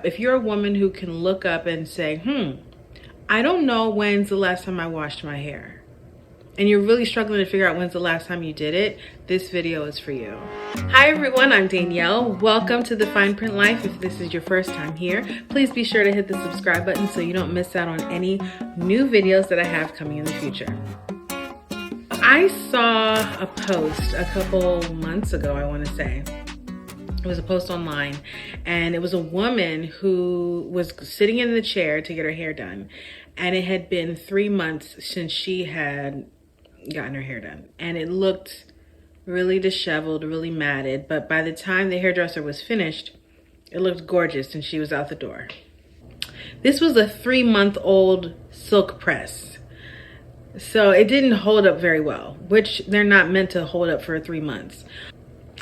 If you're a woman who can look up and say, I don't know when's the last time I washed my hair, and you're really struggling to figure out when's the last time you did it, this video is for you. Hi everyone, I'm Danielle. Welcome to The Fine Print Life. If this is your first time here, please be sure to hit the subscribe button so you don't miss out on any new videos that I have coming in the future. I saw a post a couple months ago, I want to say. It was a post online, and it was a woman who was sitting in the chair to get her hair done, and it had been 3 months since she had gotten her hair done, and it looked really disheveled, really matted, but by the time the hairdresser was finished, it looked gorgeous and she was out the door. This was a 3-month-old silk press, so it didn't hold up very well, which they're not meant to hold up for 3 months.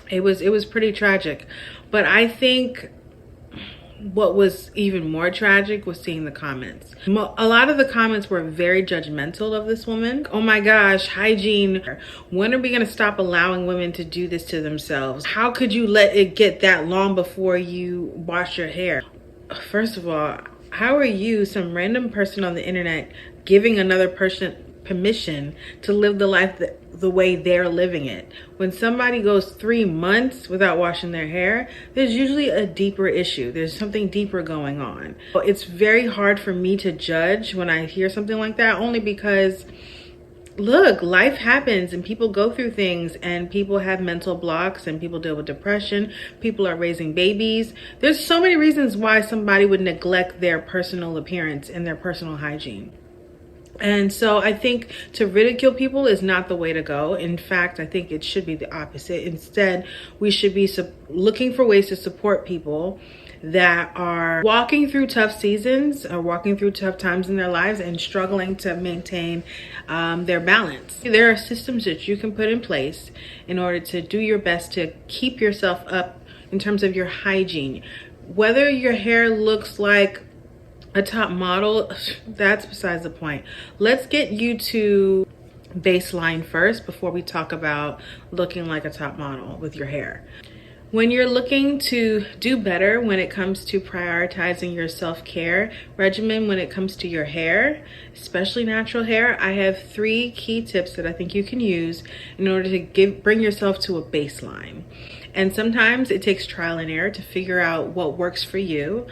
It was pretty tragic, but I think what was even more tragic was seeing the comments. A lot of the comments were very judgmental of this woman. Oh my gosh, hygiene. When are we gonna stop allowing women to do this to themselves? How could you let it get that long before you wash your hair? First of all, how are you, some random person on the internet, giving another person permission to live the life the way they're living it? When somebody goes 3 months without washing their hair, there's usually a deeper issue. There's something deeper going on. It's very hard for me to judge when I hear something like that, only because look, life happens and people go through things, and people have mental blocks, and people deal with depression. People are raising babies. There's so many reasons why somebody would neglect their personal appearance and their personal hygiene. And so I think to ridicule people is not the way to go. In fact, I think it should be the opposite. Instead, we should be looking for ways to support people that are walking through tough seasons or walking through tough times in their lives and struggling to maintain their balance. There are systems that you can put in place in order to do your best to keep yourself up in terms of your hygiene. Whether your hair looks like a top model, that's besides the point. Let's get you to baseline first before we talk about looking like a top model with your hair. When you're looking to do better when it comes to prioritizing your self-care regimen, when it comes to your hair, especially natural hair, I have 3 key tips that I think you can use in order to bring yourself to a baseline. And sometimes it takes trial and error to figure out what works for you.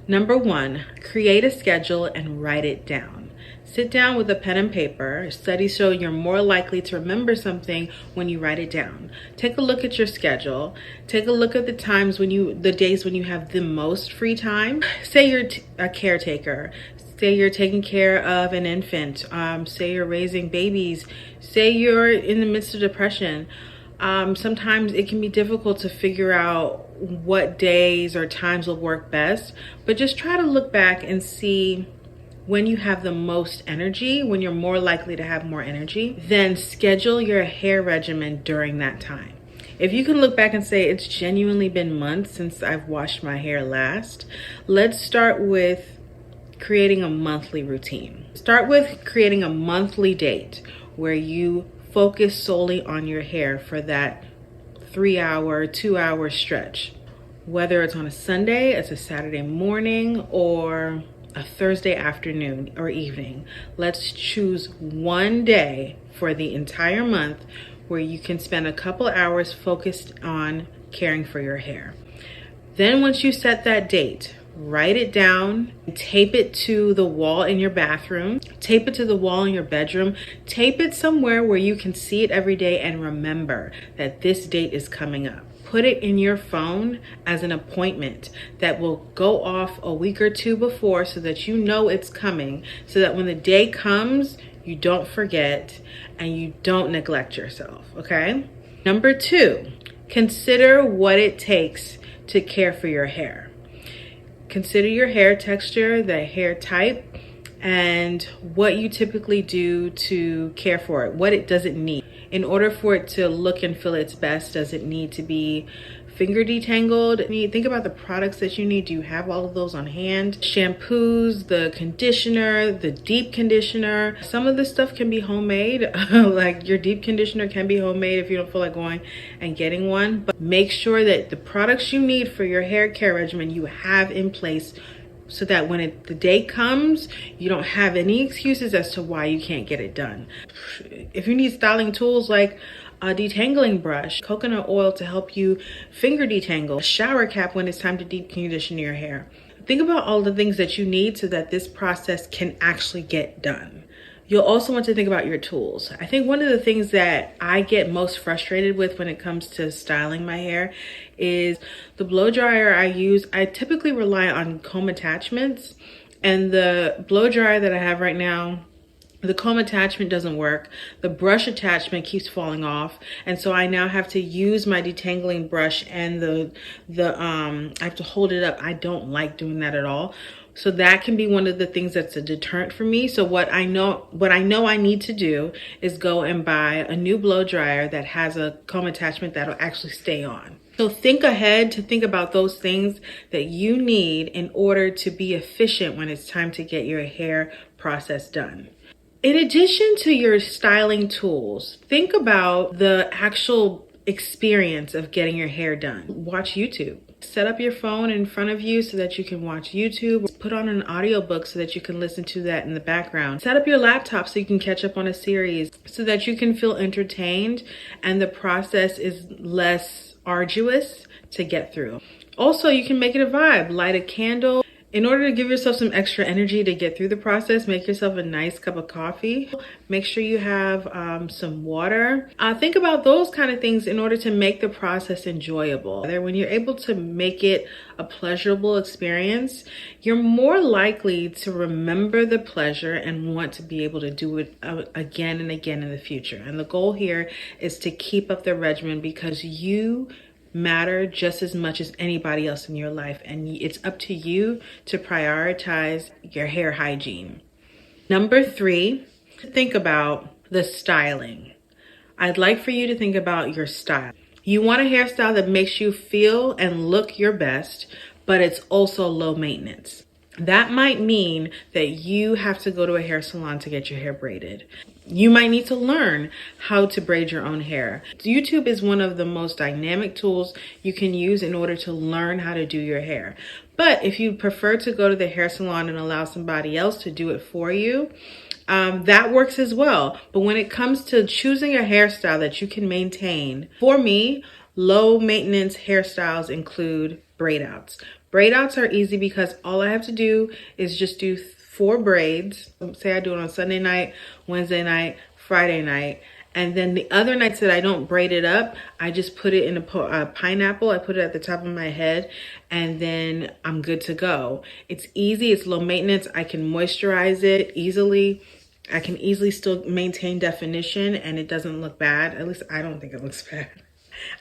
Number 1, create a schedule and write it down. Sit down with a pen and paper. Studies show you're more likely to remember something when you write it down. Take a look at your schedule. Take a look at the times the days when you have the most free time. Say you're a caretaker. Say you're taking care of an infant. Say you're raising babies. Say you're in the midst of depression. Sometimes it can be difficult to figure out what days or times will work best, but just try to look back and see when you have the most energy, when you're more likely to have more energy. Then schedule your hair regimen during that time. If you can look back and say it's genuinely been months since I've washed my hair last, let's start with creating a monthly routine. Start with creating a monthly date where you focus solely on your hair for that 3-hour, 2-hour stretch. Whether it's on a Sunday, it's a Saturday morning, or a Thursday afternoon or evening. Let's choose one day for the entire month where you can spend a couple hours focused on caring for your hair. Then once you set that date, write it down, tape it to the wall in your bathroom, tape it to the wall in your bedroom, tape it somewhere where you can see it every day and remember that this date is coming up. Put it in your phone as an appointment that will go off a week or 2 before so that you know it's coming, so that when the day comes, you don't forget and you don't neglect yourself, okay? Number 2, consider what it takes to care for your hair. Consider your hair texture, the hair type, and what you typically do to care for it. What it does it need. In order for it to look and feel its best, does it need to be finger detangled. Think about the products that you need. Do you have all of those on hand? Shampoos, the conditioner, the deep conditioner. Some of this stuff can be homemade. Like your deep conditioner can be homemade if you don't feel like going and getting one. But make sure that the products you need for your hair care regimen you have in place, so that when the day comes, you don't have any excuses as to why you can't get it done. If you need styling tools like a detangling brush, coconut oil to help you finger detangle, a shower cap when it's time to deep condition your hair. Think about all the things that you need so that this process can actually get done. You'll also want to think about your tools. I think one of the things that I get most frustrated with when it comes to styling my hair is the blow dryer I use. I typically rely on comb attachments, and the blow dryer that I have right now, the comb attachment doesn't work. The brush attachment keeps falling off. And so I now have to use my detangling brush and I have to hold it up. I don't like doing that at all. So that can be one of the things that's a deterrent for me. So what I know I need to do is go and buy a new blow dryer that has a comb attachment that'll actually stay on. So think ahead to think about those things that you need in order to be efficient when it's time to get your hair process done. In addition to your styling tools, think about the actual experience of getting your hair done. Watch YouTube. Set up your phone in front of you so that you can watch YouTube. Put on an audiobook so that you can listen to that in the background. Set up your laptop so you can catch up on a series so that you can feel entertained and the process is less arduous to get through. Also, you can make it a vibe. Light a candle. In order to give yourself some extra energy to get through the process, make yourself a nice cup of coffee. Make sure you have some water. Think about those kind of things in order to make the process enjoyable. When you're able to make it a pleasurable experience, you're more likely to remember the pleasure and want to be able to do it again and again in the future. And the goal here is to keep up the regimen because you matter just as much as anybody else in your life, and it's up to you to prioritize your hair hygiene. Number 3, think about the styling. I'd like for you to think about your style. You want a hairstyle that makes you feel and look your best, but it's also low maintenance. That might mean that you have to go to a hair salon to get your hair braided. You might need to learn how to braid your own hair. YouTube is one of the most dynamic tools you can use in order to learn how to do your hair. But if you prefer to go to the hair salon and allow somebody else to do it for you, that works as well. But when it comes to choosing a hairstyle that you can maintain, for me, low maintenance hairstyles include braid outs. Braid outs are easy because all I have to do is just do 4 braids. Say I do it on Sunday night, Wednesday night, Friday night. And then the other nights that I don't braid it up, I just put it in a pineapple. I put it at the top of my head and then I'm good to go. It's easy, it's low maintenance. I can moisturize it easily. I can easily still maintain definition and it doesn't look bad. At least I don't think it looks bad.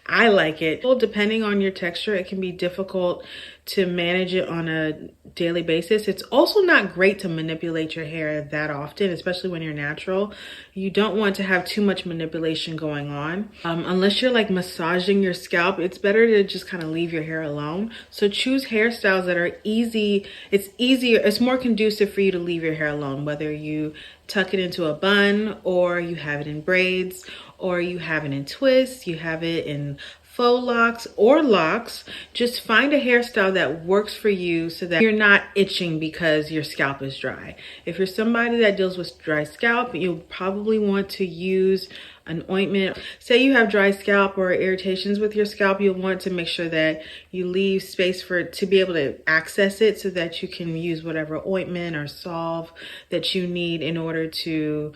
I like it. Well, depending on your texture, it can be difficult to manage it on a daily basis. It's also not great to manipulate your hair that often, especially when you're natural. You don't want to have too much manipulation going on. Unless you're like massaging your scalp, it's better to just kind of leave your hair alone. So choose hairstyles that are easy. It's easier, it's more conducive for you to leave your hair alone, whether you tuck it into a bun or you have it in braids or you have it in twists, you have it in faux locks or locks. Just find a hairstyle that works for you so that you're not itching because your scalp is dry. If you're somebody that deals with dry scalp, you'll probably want to use an ointment. Say you have dry scalp or irritations with your scalp, you'll want to make sure that you leave space for it to be able to access it so that you can use whatever ointment or salve that you need in order to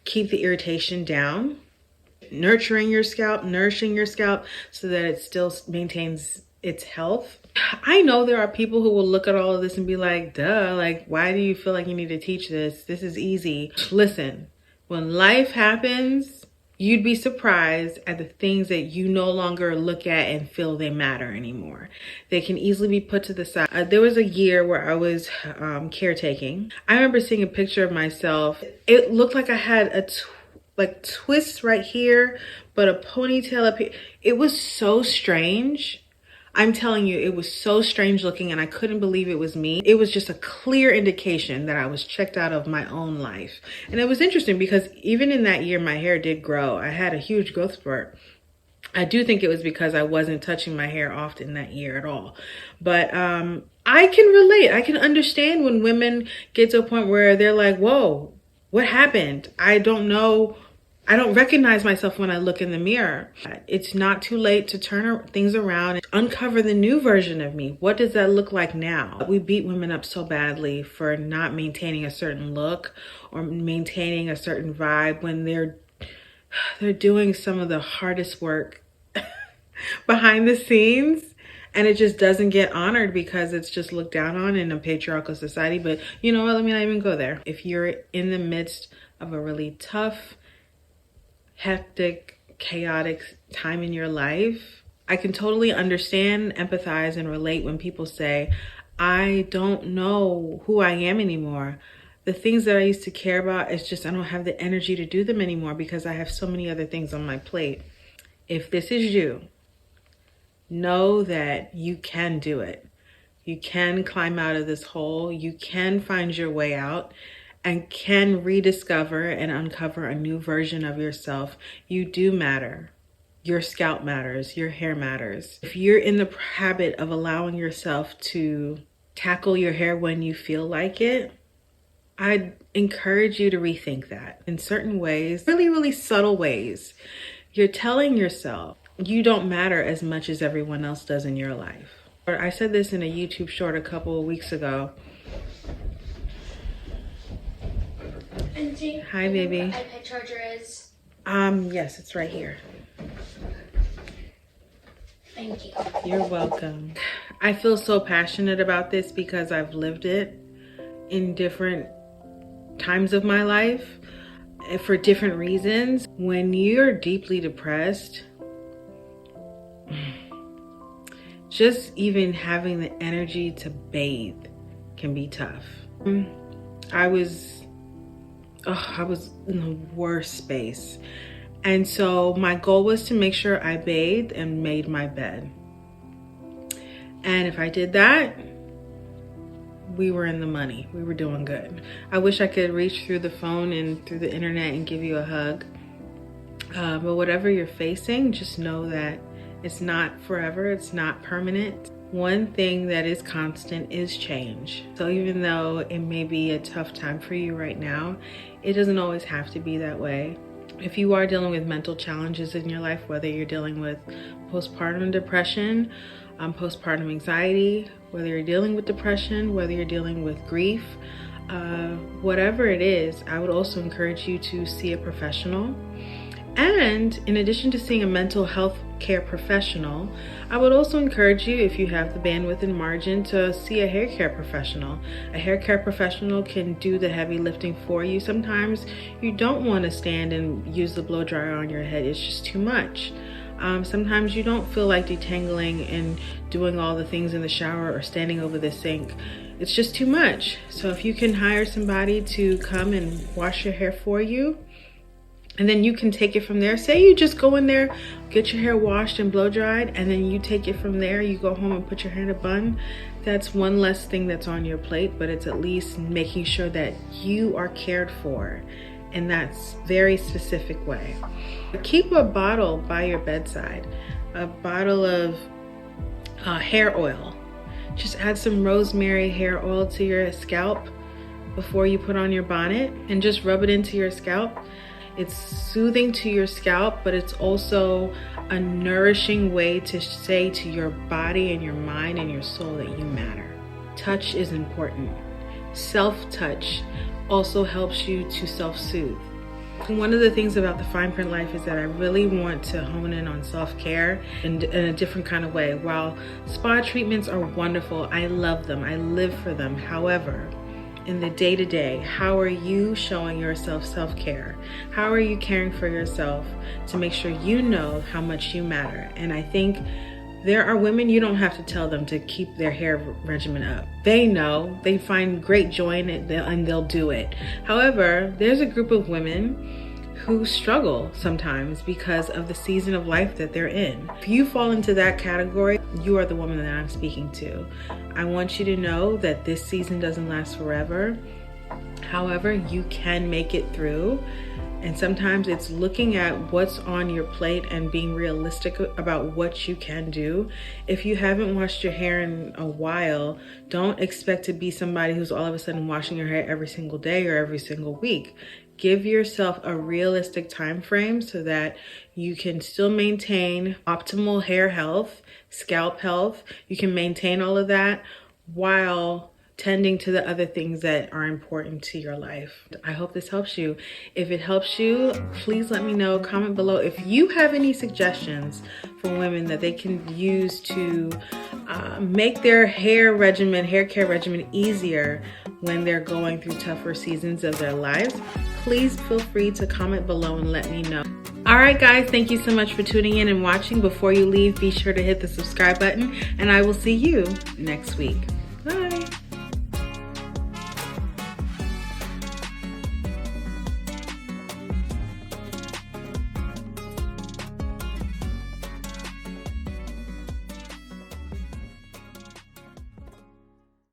keep the irritation down. Nurturing your scalp, nourishing your scalp so that it still maintains its health. I know there are people who will look at all of this and be like, duh, like, why do you feel like you need to teach this? This is easy. Listen, when life happens, you'd be surprised at the things that you no longer look at and feel they matter anymore. They can easily be put to the side. There was a year where I was caretaking. I remember seeing a picture of myself. It looked like I had a twist right here, but a ponytail up here. It was so strange. I'm telling you, it was so strange looking and I couldn't believe it was me. It was just a clear indication that I was checked out of my own life. And it was interesting because even in that year, my hair did grow. I had a huge growth spurt. I do think it was because I wasn't touching my hair often that year at all. But I can relate. I can understand when women get to a point where they're like, whoa, what happened? I don't know. I don't recognize myself when I look in the mirror. It's not too late to turn things around and uncover the new version of me. What does that look like now? We beat women up so badly for not maintaining a certain look or maintaining a certain vibe when they're doing some of the hardest work behind the scenes, and it just doesn't get honored because it's just looked down on in a patriarchal society. But you know what? Let me not even go there. If you're in the midst of a really tough, hectic, chaotic time in your life, I can totally understand, empathize, and relate when people say, I don't know who I am anymore. The things that I used to care about, it's just I don't have the energy to do them anymore because I have so many other things on my plate. If this is you, know that you can do it. You can climb out of this hole. You can find your way out and can rediscover and uncover a new version of yourself. You do matter. Your scalp matters. Your hair matters. If you're in the habit of allowing yourself to tackle your hair when you feel like it, I'd encourage you to rethink that. In certain ways, really, really subtle ways, you're telling yourself you don't matter as much as everyone else does in your life. I said this in a YouTube short a couple of weeks ago. Angie, hi, baby. What iPad charger is? Yes, it's right here. Thank you. You're welcome. I feel so passionate about this because I've lived it in different times of my life for different reasons. When you're deeply depressed, just even having the energy to bathe can be tough. I was in the worst space. And so my goal was to make sure I bathed and made my bed. And if I did that, we were in the money. We were doing good. I wish I could reach through the phone and through the internet and give you a hug. But whatever you're facing, just know that it's not forever. It's not permanent. One thing that is constant is change. So even though it may be a tough time for you right now, it doesn't always have to be that way. If you are dealing with mental challenges in your life, whether you're dealing with postpartum depression, postpartum anxiety, whether you're dealing with depression, whether you're dealing with grief, whatever it is, I would also encourage you to see a professional. And in addition to seeing a mental health care professional, I would also encourage you, if you have the bandwidth and margin, to see a hair care professional. A hair care professional can do the heavy lifting for you. Sometimes you don't want to stand and use the blow dryer on your head. It's just too much. Sometimes you don't feel like detangling and doing all the things in the shower or standing over the sink. It's just too much. So if you can hire somebody to come and wash your hair for you, and then you can take it from there. Say you just go in there, get your hair washed and blow dried, and then you take it from there. You go home and put your hair in a bun. That's one less thing that's on your plate, but it's at least making sure that you are cared for in that very specific way. Keep a bottle by your bedside, a bottle of hair oil. Just add some rosemary hair oil to your scalp before you put on your bonnet and just rub it into your scalp. It's soothing to your scalp, but it's also a nourishing way to say to your body and your mind and your soul that you matter. Touch is important. Self-touch also helps you to self-soothe. One of the things about the fine print life is that I really want to hone in on self-care in a different kind of way. While spa treatments are wonderful, I love them, I live for them. However, in the day-to-day, how are you showing yourself self-care? How are you caring for yourself to make sure you know how much you matter? And I think there are women, you don't have to tell them to keep their hair regimen up. They know, they find great joy in it, and they'll do it. However, there's a group of women who struggle sometimes because of the season of life that they're in. If you fall into that category, you are the woman that I'm speaking to. I want you to know that this season doesn't last forever. However, you can make it through. And sometimes it's looking at what's on your plate and being realistic about what you can do. If you haven't washed your hair in a while, don't expect to be somebody who's all of a sudden washing your hair every single day or every single week. Give yourself a realistic time frame so that you can still maintain optimal hair health, scalp health. You can maintain all of that while tending to the other things that are important to your life. I hope this helps you. If it helps you, please let me know. Comment below if you have any suggestions for women that they can use to make their hair care regimen easier when they're going through tougher seasons of their lives. Please feel free to comment below and let me know. All right, guys, thank you so much for tuning in and watching. Before you leave, be sure to hit the subscribe button, and I will see you next week.